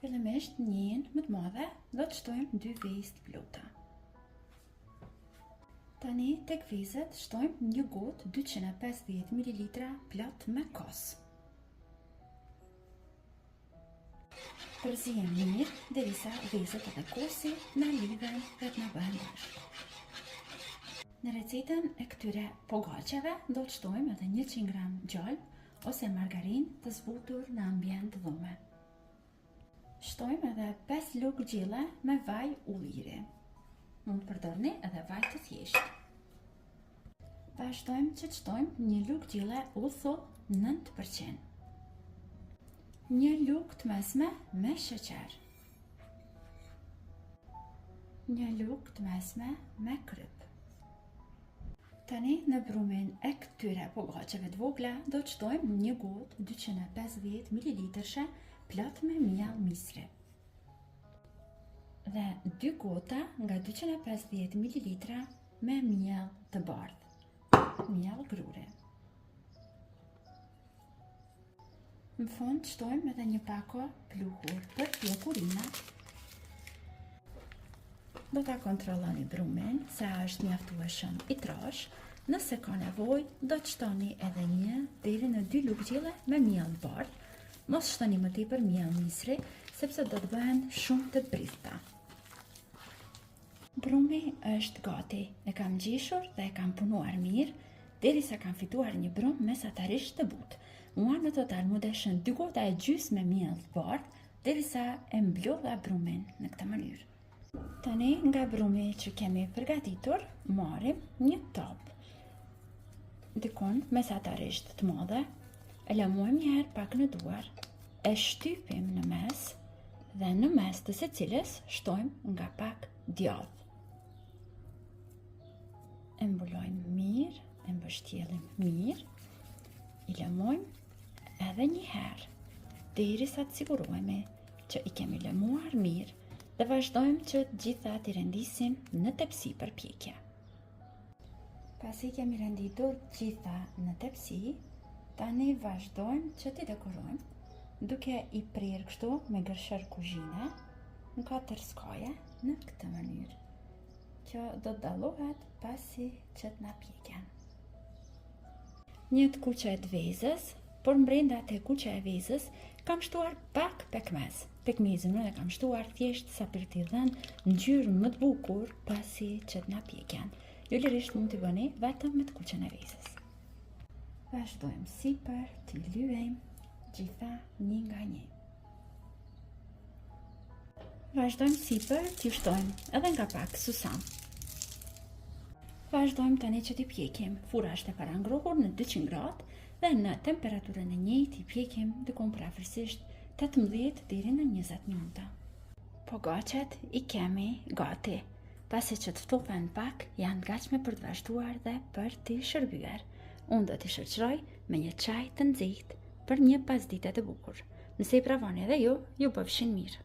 Fillimisht njën më të madhe do të shtojmë 2 vezë të plota. Tani tek vezët shtojmë një gotë 250 ml plot me kos. Përzijem mirë derisa vezët edhe kosi na lidhen dhe të na bëhen bashkë. Në recetën e këtyre pogaçeve do të shtojmë edhe 100 gram gjallë ose margarinë të zbutur në ambient dhume. Shtojmë edhe 5 lugë gjille me vaj ulliri. Mund të përdorni edhe vaj të thjeshtë. Vazhdojmë që të shtojmë 1 lugë gjille uthull 9%. 1 lugë të mesme me sheqer. 1 lugë të mesme me kryp. Tani në brumin e këtyre pogaçeve të vogla do të shtojmë 1 gotë 250 ml plot me mjell misri. Dhe 2 gota nga 250 ml me mjell të bardhë, mjell gruri. Në fund shtojmë edhe një pako pluhur për pjekurina. Do ta kontrolloni brumin se është mjaftueshëm i trash. Nëse ka nevojë do të shtoni edhe 1 deri në 2 lugë gjille me mjell të bardhë. Mos shtoni më tepër mjell misri sepse do të bëhen shumë të brithta. Brumi është gati. E kam ngjeshur dhe e kam punuar mirë derisa kam fituar një brum mesatarisht të butë. Mua në total më deshën 2 gota e gjysmë me mjell të bardhë derisa e mblodha brumin në këtë mënyrë. Tani nga brumi që kemi përgatitur, marrim një top, dikon mesatarisht të madhe, e lëmojmë njëherë pak në duar, e shtypim në mes dhe në mes të secilës shtojmë nga pak djathë. E mbulojmë mirë, e mbështjellim mirë, i lëmojmë edhe njëherë, derisa të sigurohemi që i kemi lëmuar mirë dhe vazhdojmë që gjitha t'i rendisim në tepsi për pjekje. Pasi kemi renditur gjitha në tepsi, tani vazhdojmë që t'i dekorojmë duke i prirë kështu me gërshër kuzhine në 4 skaje në këtë mënyrë, që do të dallohet pasi që t'na pjekjen. Një të kuqe të vezës, por mbrenda te kuqe e vezës kam shtuar pak pekmez. Pekmezin e kam shtuar thjesht sa për t'i dhënë ngjyrë më të bukur pasi që t'na pjekjen. Jo lirisht mund t'i bëni vetëm me të kuqen e vezës. Vazhdojmë sipër t'i lyejmë gjitha një nga një. Vazhdojmë sipër t'i shtojmë edhe nga pak susan. Vazhdojmë tani që t'i pjekim. Fura është e parangrohur në 200 gradë dhe në temperaturën e njëjtë t'i pjekim dikon parafërsisht 18 deri në 20 minuta. Pogaçet i kemi gati. Pasi që të ftohen pak, janë të gatshme për të vazhduar dhe për t'i shërbyer. Unë do t'i shoqëroj me një çaj të nxehtë për një pasdite të bukur. Nëse i pravoni edhe ju bëfshin mirë.